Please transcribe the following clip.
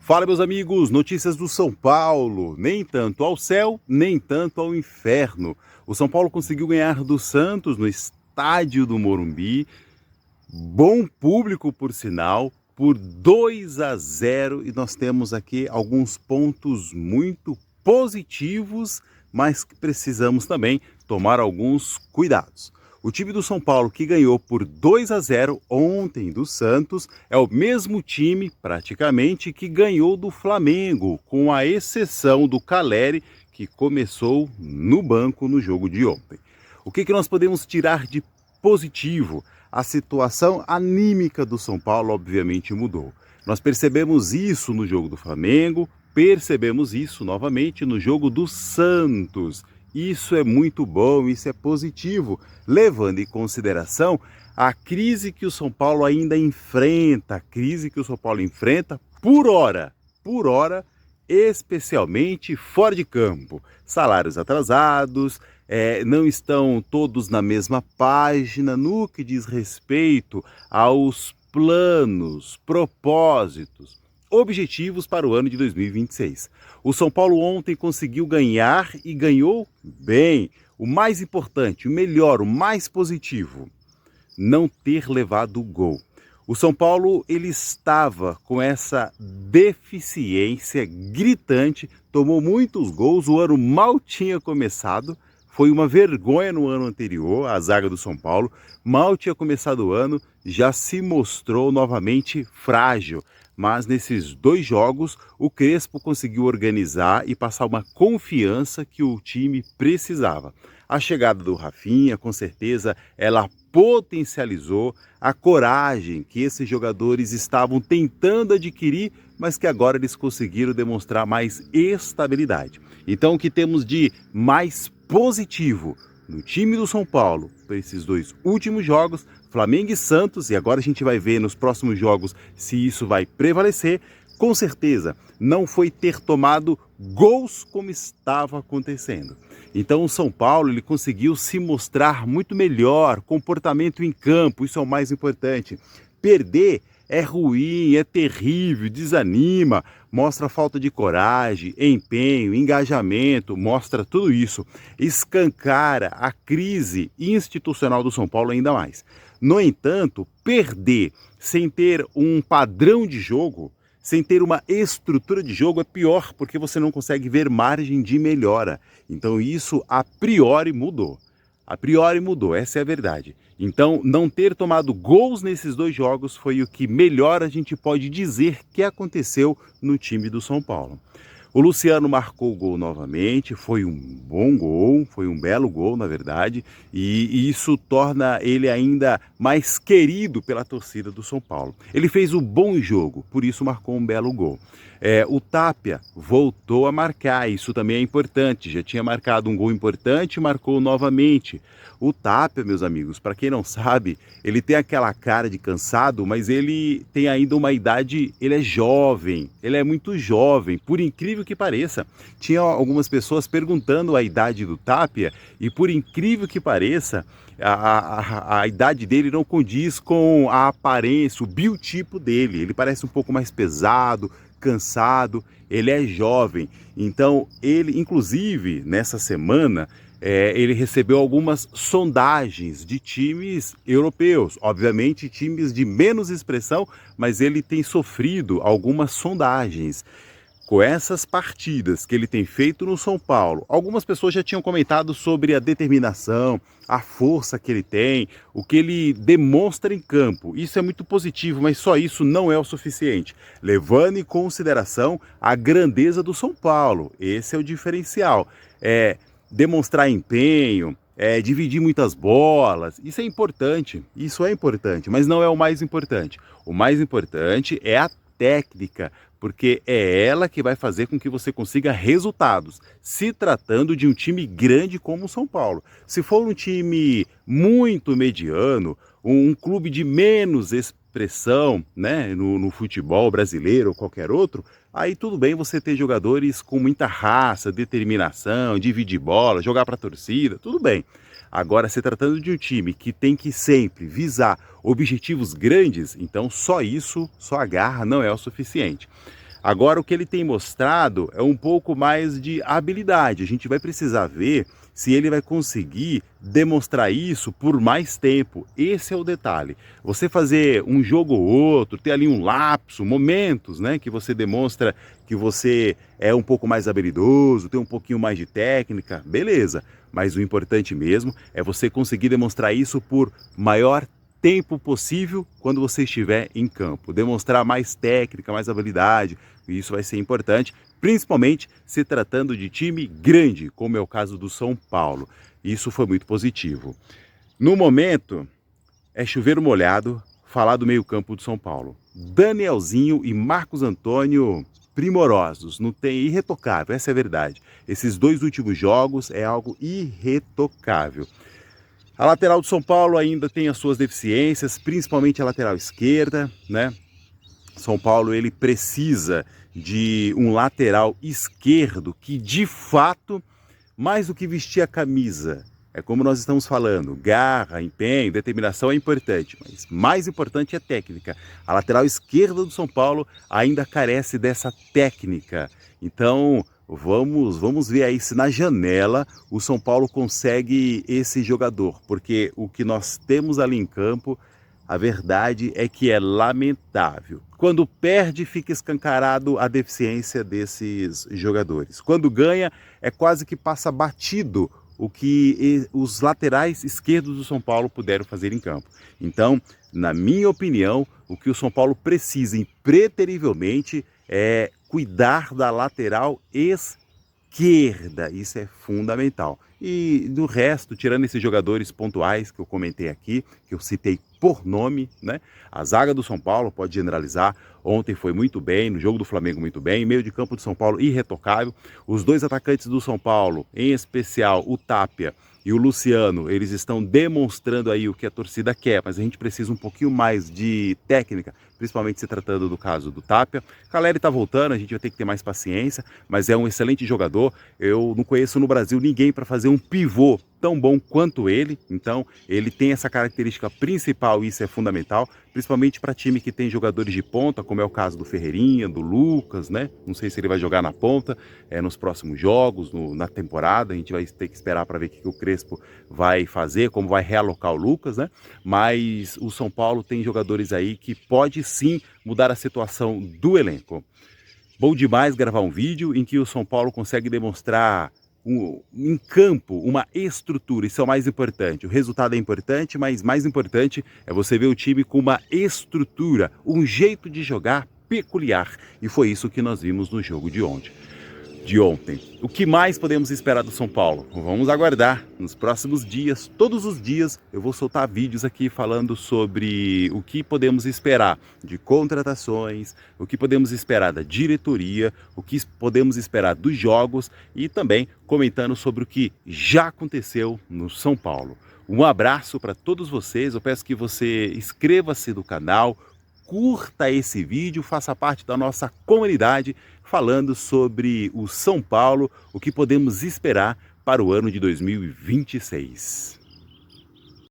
Fala, meus amigos, notícias do São Paulo, nem tanto ao céu, nem tanto ao inferno. O São Paulo conseguiu ganhar do Santos no estádio do Morumbi, bom público por sinal, por 2-0, e nós temos aqui alguns pontos muito positivos, mas que precisamos também tomar alguns cuidados. O time do São Paulo, que ganhou por 2-0 ontem do Santos, é o mesmo time, praticamente, que ganhou do Flamengo, com a exceção do Caleri, que começou no banco no jogo de ontem. O que nós podemos tirar de positivo? A situação anímica do São Paulo, obviamente, mudou. Nós percebemos isso no jogo do Flamengo, percebemos isso novamente no jogo do Santos. Isso é muito bom, isso é positivo, levando em consideração a crise que o São Paulo ainda enfrenta, por hora, especialmente fora de campo. Salários atrasados, não estão todos na mesma página no que diz respeito aos planos, propósitos, objetivos para o ano de 2026. O São Paulo ontem conseguiu ganhar e ganhou bem. O mais importante, o melhor, o mais positivo, não ter levado o gol. O São Paulo, ele estava com essa deficiência gritante, tomou muitos gols, o ano mal tinha começado. Foi uma vergonha no ano anterior, a zaga do São Paulo. Mal tinha começado o ano, já se mostrou novamente frágil. Mas nesses dois jogos, o Crespo conseguiu organizar e passar uma confiança que o time precisava. A chegada do Rafinha, com certeza, ela potencializou a coragem que esses jogadores estavam tentando adquirir, mas que agora eles conseguiram demonstrar mais estabilidade. Então, o que temos de mais positivo no time do São Paulo para esses dois últimos jogos, Flamengo e Santos, e agora a gente vai ver nos próximos jogos se isso vai prevalecer, com certeza não foi ter tomado gols como estava acontecendo. Então o São Paulo, ele conseguiu se mostrar muito melhor, comportamento em campo, isso é o mais importante. Perder é ruim, é terrível, desanima, mostra falta de coragem, empenho, engajamento, mostra tudo isso. Escancara a crise institucional do São Paulo ainda mais. No entanto, perder sem ter um padrão de jogo, sem ter uma estrutura de jogo é pior, porque você não consegue ver margem de melhora. Então isso a priori mudou. A priori mudou, essa é a verdade. Então, não ter tomado gols nesses dois jogos foi o que melhor a gente pode dizer que aconteceu no time do São Paulo. O Luciano marcou o gol novamente, foi um bom gol, foi um belo gol, na verdade, e isso torna ele ainda mais querido pela torcida do São Paulo. Ele fez um bom jogo, por isso marcou um belo gol. O Tapia voltou a marcar, isso também é importante, já tinha marcado um gol importante e marcou novamente. O Tapia, meus amigos, para quem não sabe, ele tem aquela cara de cansado, mas ele tem ainda uma idade, ele é jovem, ele é muito jovem, por incrível que pareça. Tinha algumas pessoas perguntando a idade do Tapia e, por incrível que pareça, a idade dele não condiz com a aparência, o biotipo dele. Ele parece um pouco mais pesado, cansado, ele é jovem. Então, ele, inclusive, nessa semana, ele recebeu algumas sondagens de times europeus, obviamente times de menos expressão, mas ele tem sofrido algumas sondagens. Com essas partidas que ele tem feito no São Paulo, algumas pessoas já tinham comentado sobre a determinação, a força que ele tem, o que ele demonstra em campo. Isso é muito positivo, mas só isso não é o suficiente. Levando em consideração a grandeza do São Paulo, esse é o diferencial. Demonstrar empenho, dividir muitas bolas, isso é importante, mas não é o mais importante. O mais importante é a técnica, porque é ela que vai fazer com que você consiga resultados, se tratando de um time grande como o São Paulo. Se for um time muito mediano, um clube de menos expressão, né, no futebol brasileiro ou qualquer outro, aí tudo bem você ter jogadores com muita raça, determinação, dividir bola, jogar para a torcida, tudo bem. Agora, se tratando de um time que tem que sempre visar objetivos grandes, então só isso, só a garra não é o suficiente. Agora, o que ele tem mostrado é um pouco mais de habilidade. A gente vai precisar ver se ele vai conseguir demonstrar isso por mais tempo. Esse é o detalhe. Você fazer um jogo ou outro, ter ali um lapso, momentos, né, que você demonstra que você é um pouco mais habilidoso, tem um pouquinho mais de técnica, beleza. Mas o importante mesmo é você conseguir demonstrar isso por maior tempo possível quando você estiver em campo. Demonstrar mais técnica, mais habilidade, isso vai ser importante, principalmente se tratando de time grande, como é o caso do São Paulo. Isso foi muito positivo. No momento, é chover molhado falar do meio-campo do São Paulo. Danielzinho e Marcos Antônio primorosos, não tem irretocável, essa é a verdade. Esses dois últimos jogos é algo irretocável. A lateral do São Paulo ainda tem as suas deficiências, principalmente a lateral esquerda, né? São Paulo ele precisa de um lateral esquerdo que de fato, mais do que vestir a camisa, é como nós estamos falando, garra, empenho, determinação é importante, mas mais importante é técnica. A lateral esquerda do São Paulo ainda carece dessa técnica. Então, vamos ver aí se na janela o São Paulo consegue esse jogador, porque o que nós temos ali em campo, a verdade é que é lamentável. Quando perde, fica escancarado a deficiência desses jogadores. Quando ganha, é quase que passa batido o que os laterais esquerdos do São Paulo puderam fazer em campo. Então, na minha opinião, o que o São Paulo precisa impreterivelmente é cuidar da lateral esquerda. Isso é fundamental. E do resto, tirando esses jogadores pontuais que eu comentei aqui, que eu citei por nome, né? A zaga do São Paulo pode generalizar. Ontem foi muito bem, no jogo do Flamengo muito bem, meio de campo do São Paulo irretocável. Os dois atacantes do São Paulo, em especial o Tapia e o Luciano, eles estão demonstrando aí o que a torcida quer, mas a gente precisa um pouquinho mais de técnica, principalmente se tratando do caso do Tapia. Caleri tá voltando, a gente vai ter que ter mais paciência, mas é um excelente jogador. Eu não conheço no Brasil ninguém para fazer um pivô tão bom quanto ele, então ele tem essa característica principal e isso é fundamental, principalmente para time que tem jogadores de ponta, como é o caso do Ferreirinha, do Lucas, né? Não sei se ele vai jogar na ponta nos próximos jogos, na temporada, a gente vai ter que esperar para ver o que o Crespo vai fazer, como vai realocar o Lucas, né? Mas o São Paulo tem jogadores aí que pode sim mudar a situação do elenco. Bom demais gravar um vídeo em que o São Paulo consegue demonstrar em campo uma estrutura, isso é o mais importante. O resultado é importante, mas mais importante é você ver o time com uma estrutura, um jeito de jogar peculiar. E foi isso que nós vimos no jogo de ontem. O que mais podemos esperar do São Paulo? Vamos aguardar. Nos próximos dias, todos os dias, eu vou soltar vídeos aqui falando sobre o que podemos esperar de contratações, o que podemos esperar da diretoria, o que podemos esperar dos jogos e também comentando sobre o que já aconteceu no São Paulo. Um abraço para todos vocês, eu peço que você inscreva-se no canal, curta esse vídeo, faça parte da nossa comunidade falando sobre o São Paulo, o que podemos esperar para o ano de 2026.